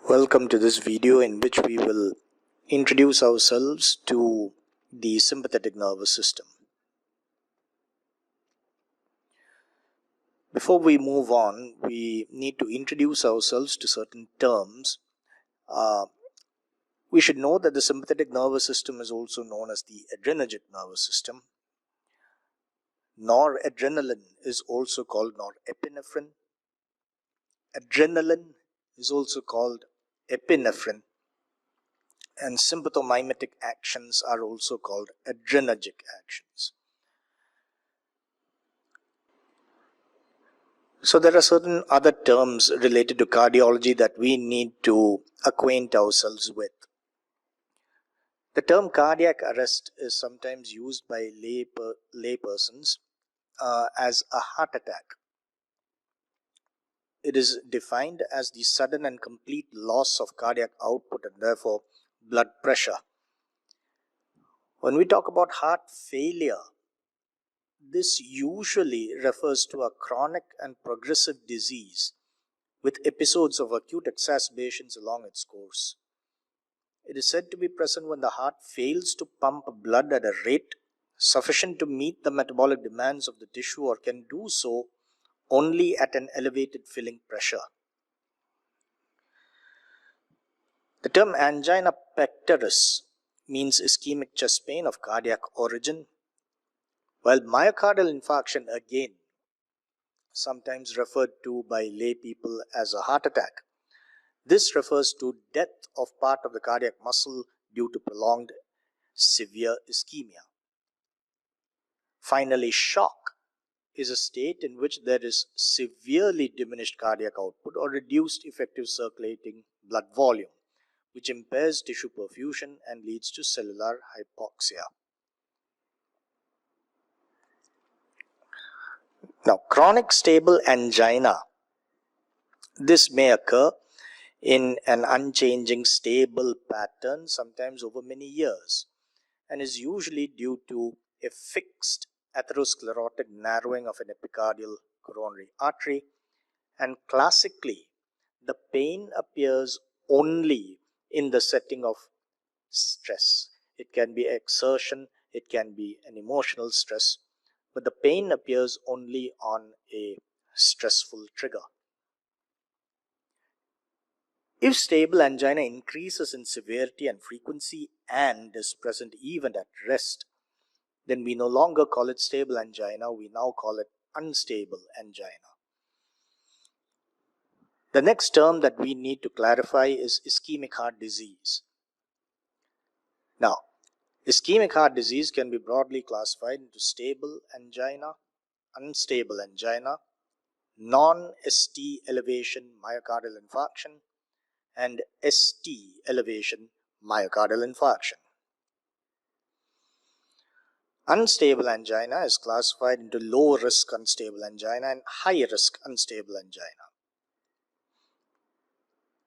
Welcome to this video in which we will introduce ourselves to the sympathetic nervous system. Before we move on, we need to introduce ourselves to certain terms. We should know that the sympathetic nervous system is also known as the adrenergic nervous system. Noradrenaline is also called norepinephrine. Adrenaline is also called epinephrine. And sympathomimetic actions are also called adrenergic actions. So there are certain other terms related to cardiology that we need to acquaint ourselves with. The term cardiac arrest is sometimes used by lay persons as a heart attack. It is defined as the sudden and complete loss of cardiac output and therefore blood pressure. When we talk about heart failure, this usually refers to a chronic and progressive disease with episodes of acute exacerbations along its course. It is said to be present when the heart fails to pump blood at a rate sufficient to meet the metabolic demands of the tissue, or can do so only at an elevated filling pressure. The term angina pectoris means ischemic chest pain of cardiac origin, while myocardial infarction, again sometimes referred to by lay people as a heart attack. This refers to death of part of the cardiac muscle due to prolonged severe ischemia. Finally, shock is a state in which there is severely diminished cardiac output or reduced effective circulating blood volume, which impairs tissue perfusion and leads to cellular hypoxia. Now, chronic stable angina. This may occur in an unchanging stable pattern, sometimes over many years, and is usually due to a fixed atherosclerotic narrowing of an epicardial coronary artery, and classically the pain appears only in the setting of stress. It can be exertion, it can be an emotional stress, but the pain appears only on a stressful trigger. If stable angina increases in severity and frequency and is present even at rest, then we no longer call it stable angina, we now call it unstable angina. The next term that we need to clarify is ischemic heart disease. Now, ischemic heart disease can be broadly classified into stable angina, unstable angina, non-ST elevation myocardial infarction, and ST elevation myocardial infarction. Unstable angina is classified into low risk unstable angina and high risk unstable angina.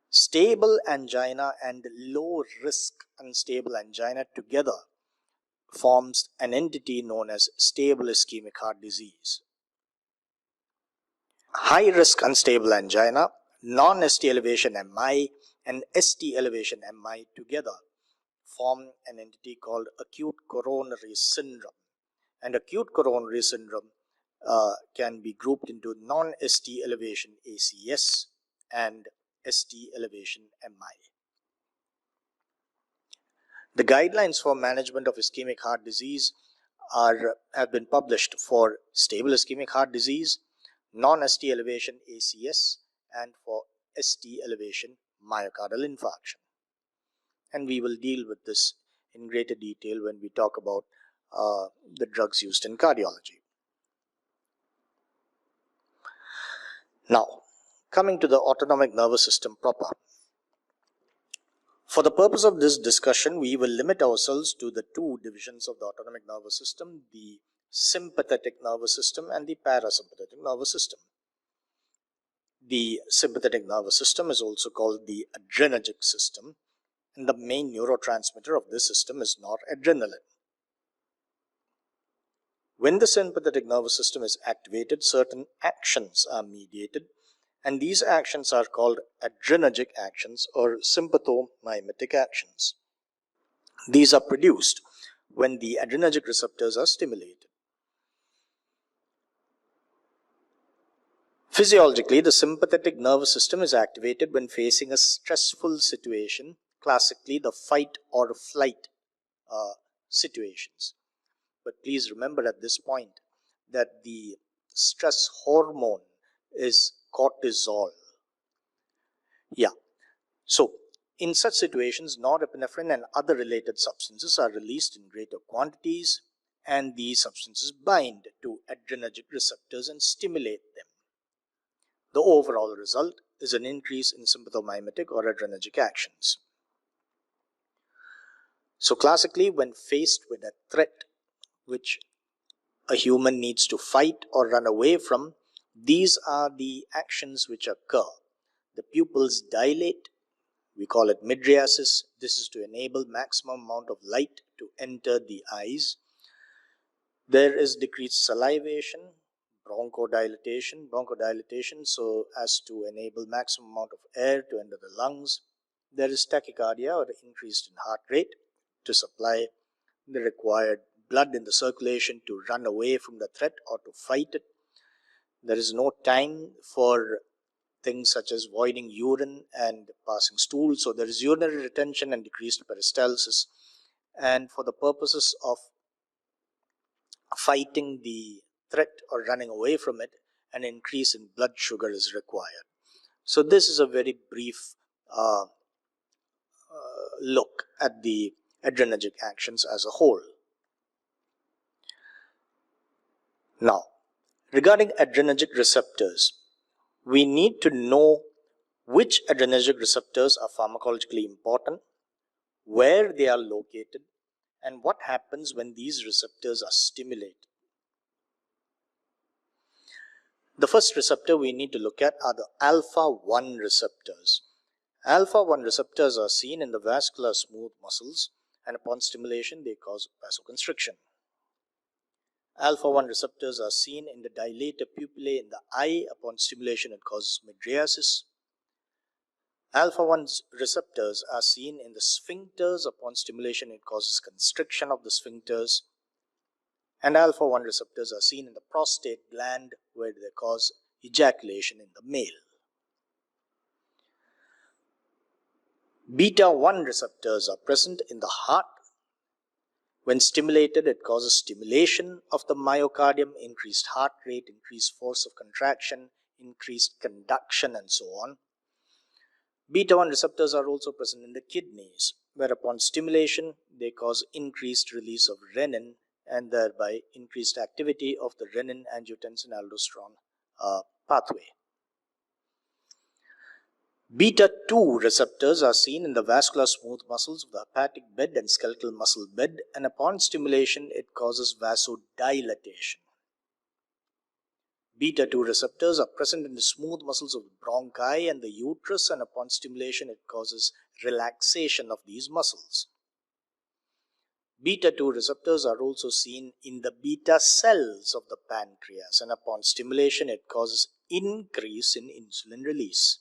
Stable angina and low risk unstable angina together forms an entity known as stable ischemic heart disease. High risk unstable angina, non-ST elevation MI and ST elevation MI together form an entity called acute coronary syndrome, and acute coronary syndrome can be grouped into non-ST elevation ACS and ST elevation MI. The guidelines for management of ischemic heart disease have been published for stable ischemic heart disease, non-ST elevation ACS, and for ST elevation myocardial infarction. And we will deal with this in greater detail when we talk about the drugs used in cardiology. Now, coming to the autonomic nervous system proper. For the purpose of this discussion, we will limit ourselves to the two divisions of the autonomic nervous system, the sympathetic nervous system and the parasympathetic nervous system. The sympathetic nervous system is also called the adrenergic system, and the main neurotransmitter of this system is noradrenaline. When the sympathetic nervous system is activated, certain actions are mediated, And these actions are called adrenergic actions or sympathomimetic actions. These are produced when the adrenergic receptors are stimulated. Physiologically, the sympathetic nervous system is activated when facing a stressful situation, classically the fight or flight situations. But please remember at this point that the stress hormone is cortisol. Yeah. So, in such situations, norepinephrine and other related substances are released in greater quantities, and these substances bind to adrenergic receptors and stimulate them. The overall result is an increase in sympathomimetic or adrenergic actions. So classically, when faced with a threat which a human needs to fight or run away from, these are the actions which occur. The pupils dilate, we call it mydriasis. This is to enable maximum amount of light to enter the eyes. There is decreased salivation, bronchodilation so as to enable maximum amount of air to enter the lungs. There is tachycardia or increased in heart rate to supply the required blood in the circulation to run away from the threat or to fight it. There is no time for things such as voiding urine and passing stool, so there is urinary retention and decreased peristalsis. And for the purposes of fighting the threat or running away from it, an increase in blood sugar is required. So this is a very brief look at the adrenergic actions as a whole. Now, regarding adrenergic receptors, we need to know which adrenergic receptors are pharmacologically important, where they are located, and what happens when these receptors are stimulated. The first receptor we need to look at are the alpha-1 receptors. Alpha-1 receptors are seen in the vascular smooth muscles, and upon stimulation they cause vasoconstriction. Alpha-1 receptors are seen in the dilator pupillae in the eye. Upon stimulation it causes mydriasis. Alpha-1 receptors are seen in the sphincters. Upon stimulation it causes constriction of the sphincters. And alpha-1 receptors are seen in the prostate gland, where they cause ejaculation in the male. Beta-1 receptors are present in the heart. When stimulated, it causes stimulation of the myocardium, increased heart rate, increased force of contraction, increased conduction, and so on. Beta-1 receptors are also present in the kidneys, where upon stimulation, they cause increased release of renin and thereby increased activity of the renin-angiotensin-aldosterone pathway. Beta-2 receptors are seen in the vascular smooth muscles of the hepatic bed and skeletal muscle bed, and upon stimulation it causes vasodilatation. Beta-2 receptors are present in the smooth muscles of the bronchi and the uterus, and upon stimulation it causes relaxation of these muscles. Beta-2 receptors are also seen in the beta cells of the pancreas, and upon stimulation it causes increase in insulin release.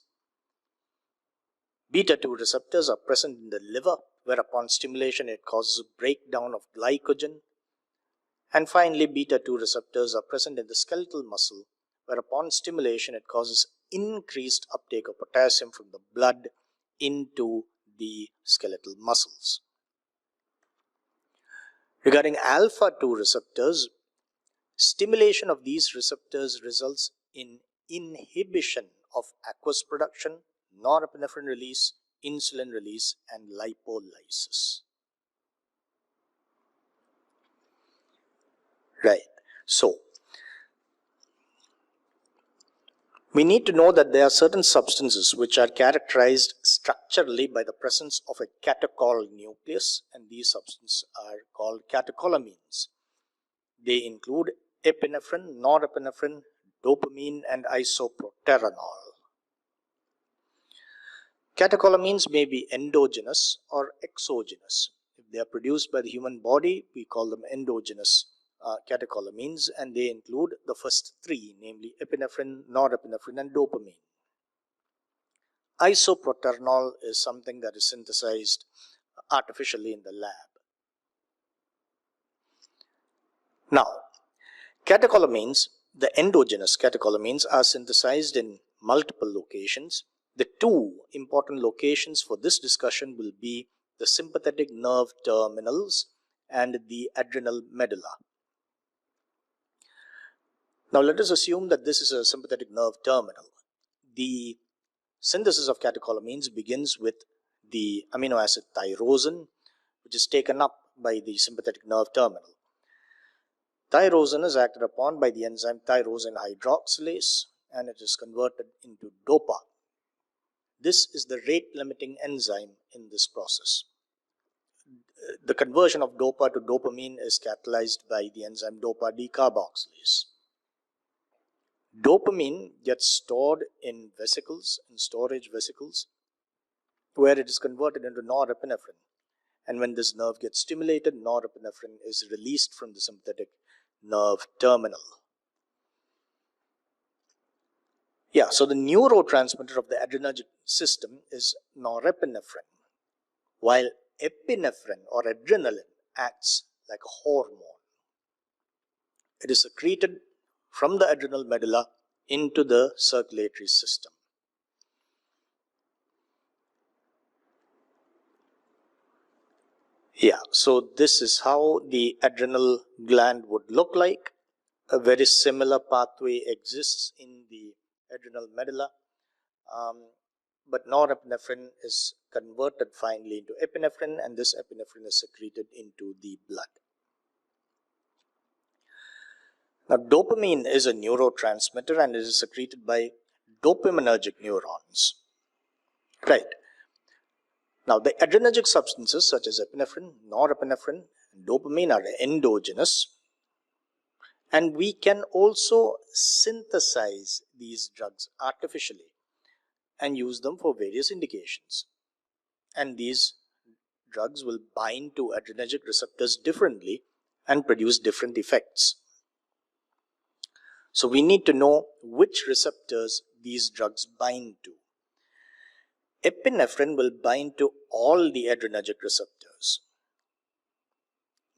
Beta-2 receptors are present in the liver, where upon stimulation it causes breakdown of glycogen. And finally, beta-2 receptors are present in the skeletal muscle, where upon stimulation it causes increased uptake of potassium from the blood into the skeletal muscles. Regarding alpha-2 receptors, stimulation of these receptors results in inhibition of aqueous production, norepinephrine release, insulin release, and lipolysis. Right. So, we need to know that there are certain substances which are characterized structurally by the presence of a catechol nucleus, and these substances are called catecholamines. They include epinephrine, norepinephrine, dopamine, and isoproterenol. Catecholamines may be endogenous or exogenous. If they are produced by the human body, we call them endogenous catecholamines, and they include the first three, namely epinephrine, norepinephrine, and dopamine. Isoproterenol is something that is synthesized artificially in the lab. Now, catecholamines, the endogenous catecholamines, are synthesized in multiple locations. The two important locations for this discussion will be the sympathetic nerve terminals and the adrenal medulla. Now let us assume that this is a sympathetic nerve terminal. The synthesis of catecholamines begins with the amino acid tyrosine, which is taken up by the sympathetic nerve terminal. Tyrosine is acted upon by the enzyme tyrosine hydroxylase and it is converted into DOPA. This is the rate limiting enzyme in this process. The conversion of DOPA to dopamine is catalyzed by the enzyme DOPA decarboxylase. Dopamine gets stored in vesicles, in storage vesicles, where it is converted into norepinephrine. And when this nerve gets stimulated, norepinephrine is released from the sympathetic nerve terminal. Yeah, so the neurotransmitter of the adrenergic system is norepinephrine, while epinephrine or adrenaline acts like a hormone. It is secreted from the adrenal medulla into the circulatory system. Yeah, so this is how the adrenal gland would look like. A very similar pathway exists in the adrenal medulla, but norepinephrine is converted finally into epinephrine, and this epinephrine is secreted into the blood. Now, dopamine is a neurotransmitter and it is secreted by dopaminergic neurons. Right. Now, the adrenergic substances such as epinephrine, norepinephrine, and dopamine are endogenous, and we can also synthesize these drugs artificially and use them for various indications. And these drugs will bind to adrenergic receptors differently and produce different effects. So we need to know which receptors these drugs bind to. Epinephrine will bind to all the adrenergic receptors.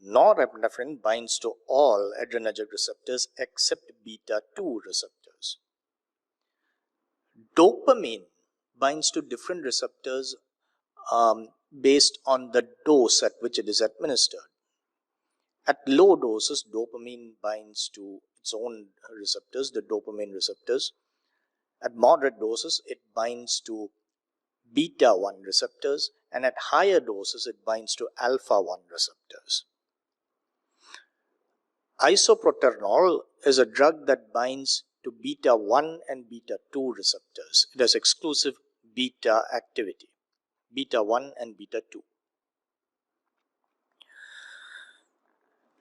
Norepinephrine binds to all adrenergic receptors except beta 2 receptors. Dopamine binds to different receptors based on the dose at which it is administered. At low doses, dopamine binds to its own receptors, the dopamine receptors. At moderate doses, it binds to beta 1 receptors, and at higher doses, it binds to alpha 1 receptors. Isoproterenol is a drug that binds to beta 1 and beta 2 receptors. It has exclusive beta activity, beta 1 and beta 2.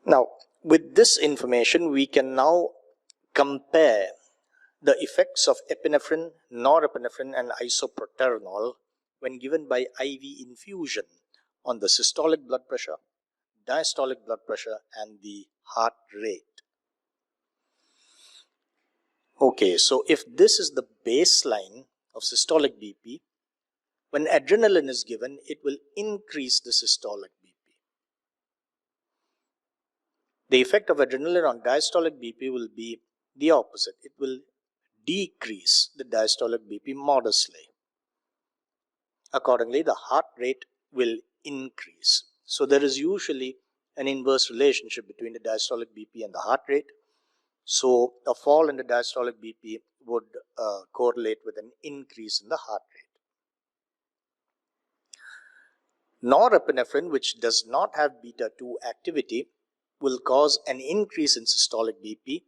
Now, with this information, we can now compare the effects of epinephrine, norepinephrine, and isoproterenol when given by IV infusion on the systolic blood pressure, diastolic blood pressure, and the heart rate. Okay, so if this is the baseline of systolic BP, when adrenaline is given, it will increase the systolic BP. The effect of adrenaline on diastolic BP will be the opposite. It will decrease the diastolic BP modestly. Accordingly, the heart rate will increase. So there is usually an inverse relationship between the diastolic BP and the heart rate. So a fall in the diastolic BP would correlate with an increase in the heart rate. Norepinephrine, which does not have beta 2 activity, will cause an increase in systolic BP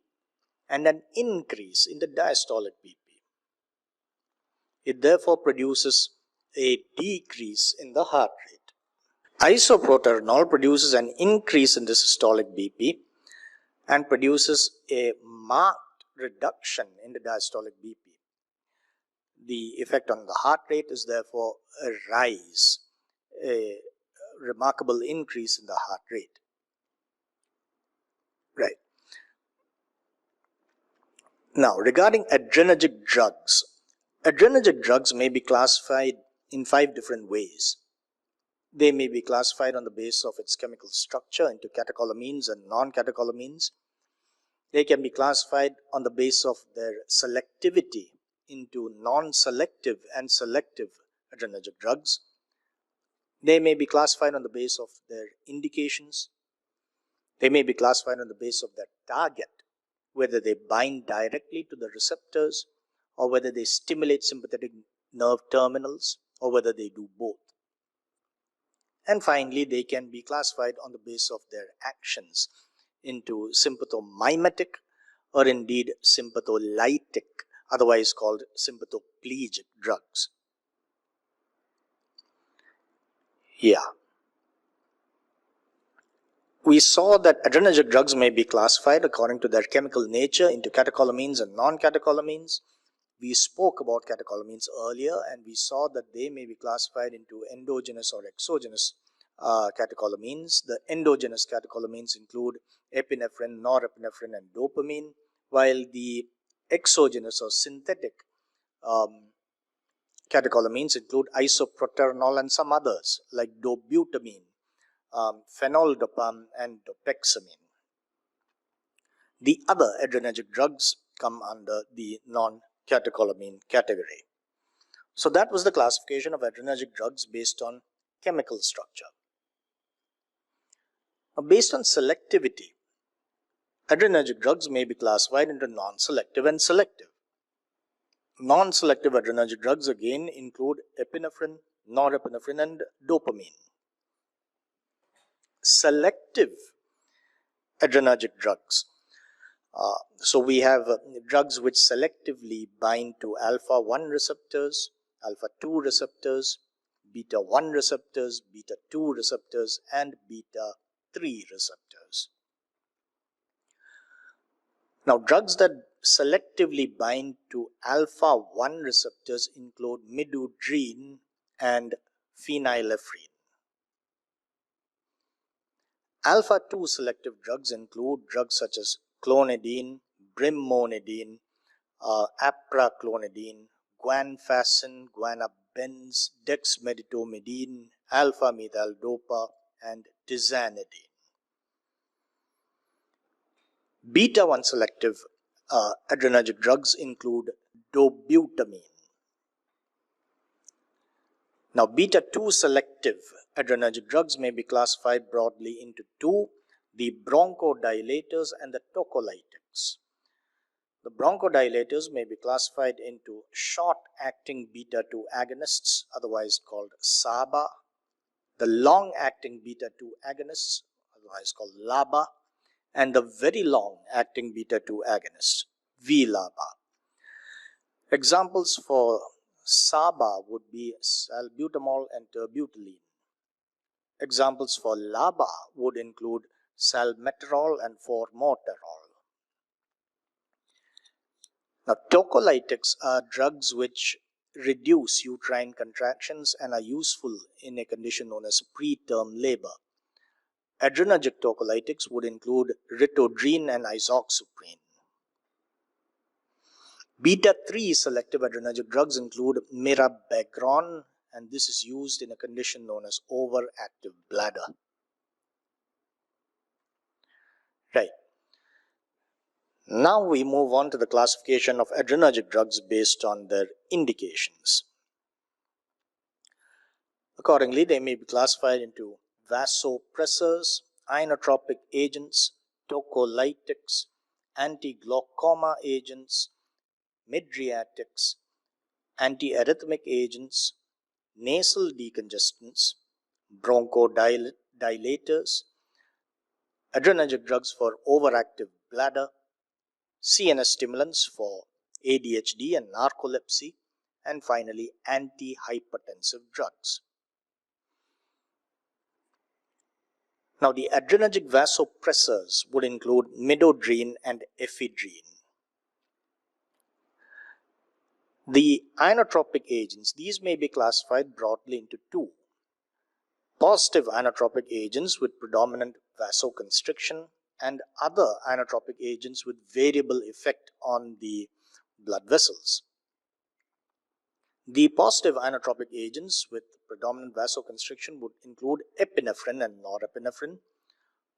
and an increase in the diastolic BP. It therefore produces a decrease in the heart rate. Isoproterenol produces an increase in the systolic BP and produces a marked reduction in the diastolic BP. The effect on the heart rate is therefore a rise, a remarkable increase in the heart rate. Right. Now, regarding adrenergic drugs, Adrenergic drugs may be classified in 5 different ways. They may be classified on the basis of its chemical structure into catecholamines and non-catecholamines. They can be classified on the basis of their selectivity into non-selective and selective adrenergic drugs. They may be classified on the basis of their indications. They may be classified on the basis of their target, whether they bind directly to the receptors or whether they stimulate sympathetic nerve terminals or whether they do both. And finally, they can be classified on the basis of their actions into sympathomimetic or indeed sympatholytic, otherwise called sympathoplegic drugs. Yeah. We saw that adrenergic drugs may be classified according to their chemical nature into catecholamines and non-catecholamines. We spoke about catecholamines earlier, and we saw that they may be classified into endogenous or exogenous catecholamines. The endogenous catecholamines include epinephrine, norepinephrine, and dopamine, while the exogenous or synthetic catecholamines include isoproterenol and some others like dobutamine, phenoldopam, and dopexamine. The other adrenergic drugs come under the non-catecholamine category. So that was the classification of adrenergic drugs based on chemical structure. Now, based on selectivity, adrenergic drugs may be classified into non-selective and selective. Non-selective adrenergic drugs again include epinephrine, norepinephrine, and dopamine. Selective adrenergic drugs. So we have drugs which selectively bind to alpha-1 receptors, alpha-2 receptors, beta-1 receptors, beta-2 receptors, and beta-3 receptors. Now, drugs that selectively bind to alpha-1 receptors include midodrine and phenylephrine. Alpha-2 selective drugs include drugs such as clonidine, brimonidine, apraclonidine, guanfacine, guanabenzine, dexmedetomidine, alpha-methyl-dopa, and tizanidine. Beta-1 selective adrenergic drugs include dobutamine. Now, beta-2 selective adrenergic drugs may be classified broadly into two: the bronchodilators and the tocolytics. The bronchodilators may be classified into short-acting beta-2 agonists, otherwise called SABA, the long-acting beta-2 agonists, otherwise called LABA, and the very long-acting beta-2 agonists, VLABA. Examples for SABA would be salbutamol and terbutaline. Examples for LABA would include salmeterol and formoterol. Now, tocolytics are drugs which reduce uterine contractions and are useful in a condition known as preterm labor. Adrenergic tocolytics would include ritodrine and isoxaprine. Beta-3 selective adrenergic drugs include mirabegron, and this is used in a condition known as overactive bladder. Right. Now we move on to the classification of adrenergic drugs based on their indications. Accordingly, they may be classified into vasopressors, inotropic agents, tocolytics, anti-glaucoma agents, mydriatics, antiarrhythmic agents, nasal decongestants, bronchodilators, adrenergic drugs for overactive bladder, CNS stimulants for ADHD and narcolepsy, and finally antihypertensive drugs. Now, the adrenergic vasopressors would include midodrine and ephedrine. The inotropic agents, these may be classified broadly into two: positive inotropic agents with predominant vasoconstriction and other inotropic agents with variable effect on the blood vessels. The positive inotropic agents with predominant vasoconstriction would include epinephrine and norepinephrine,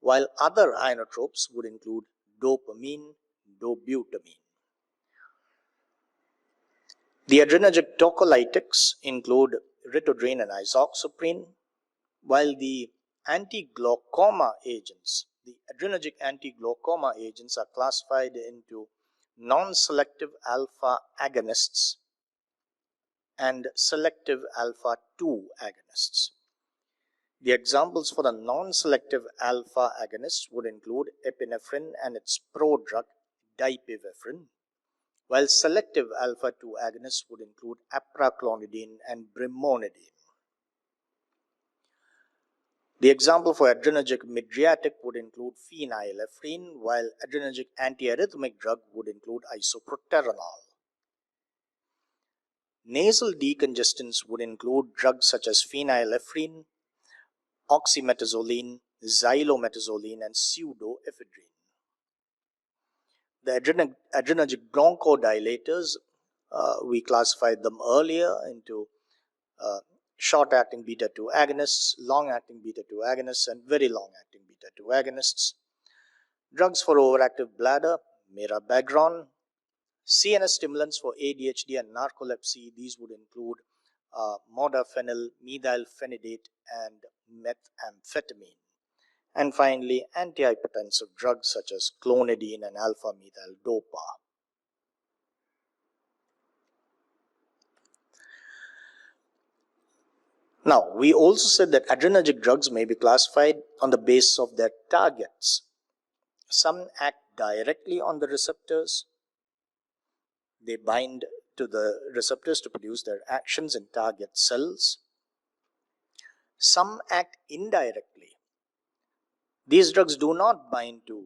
while other inotropes would include dopamine, dobutamine. The adrenergic tocolytics include ritodrine and isoproterenol, while the anti-glaucoma agents, the adrenergic anti-glaucoma agents, are classified into non-selective alpha agonists and selective alpha 2 agonists. The examples for the non-selective alpha agonists would include epinephrine and its prodrug dipivefrin, while selective alpha 2 agonists would include apraclonidine and brimonidine. The example for adrenergic mediated would include phenylephrine, while adrenergic antiarrhythmic drug would include isoproterenol. Nasal decongestants would include drugs such as phenylephrine, oxymetazoline, xylometazoline, and pseudoephedrine. The adrenergic bronchodilators, we classified them earlier into short-acting beta-2 agonists, long-acting beta-2 agonists, and very long-acting beta-2 agonists. Drugs for overactive bladder, mirabegron. CNS stimulants for ADHD and narcolepsy, these would include modafinil, methylphenidate, and methamphetamine. And finally, antihypertensive drugs such as clonidine and alpha-methyl-dopa. Now, we also said that adrenergic drugs may be classified on the basis of their targets. Some act directly on the receptors. They bind to the receptors to produce their actions in target cells. Some act indirectly. These drugs do not bind to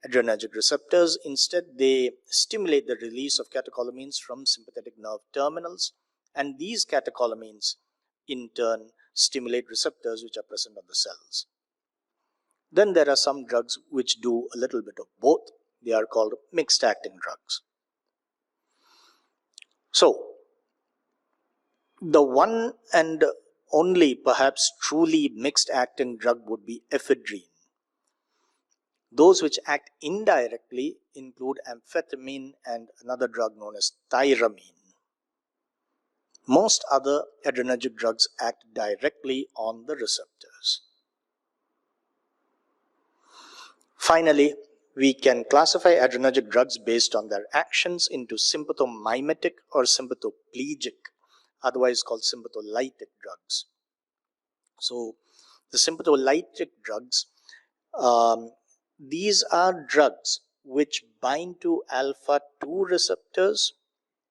adrenergic receptors. Instead, they stimulate the release of catecholamines from sympathetic nerve terminals, and these catecholamines in turn stimulate receptors which are present on the cells. Then there are some drugs which do a little bit of both. They are called mixed acting drugs. So, the one and only perhaps truly mixed acting drug would be ephedrine. Those which act indirectly include amphetamine and another drug known as tyramine. Most other adrenergic drugs act directly on the receptors. Finally, we can classify adrenergic drugs based on their actions into sympathomimetic or sympathoplegic, otherwise called sympatholytic drugs. So, the sympatholytic drugs, these are drugs which bind to alpha 2 receptors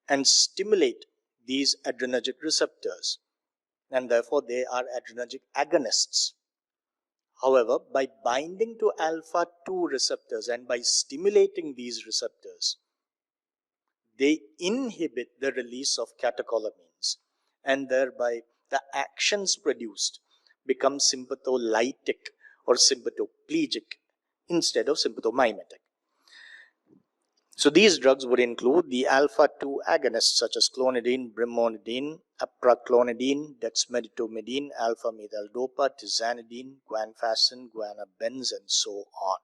and stimulate these adrenergic receptors, and therefore they are adrenergic agonists. However, by binding to alpha 2 receptors and by stimulating these receptors, they inhibit the release of catecholamines, and thereby the actions produced become sympatholytic or sympathoplegic instead of sympathomimetic. So these drugs would include the alpha 2 agonists such as clonidine, brimonidine, apraclonidine, dexmedetomidine, alpha-methyl-dopa, tizanidine, guanfacine, guanabenzine, and so on.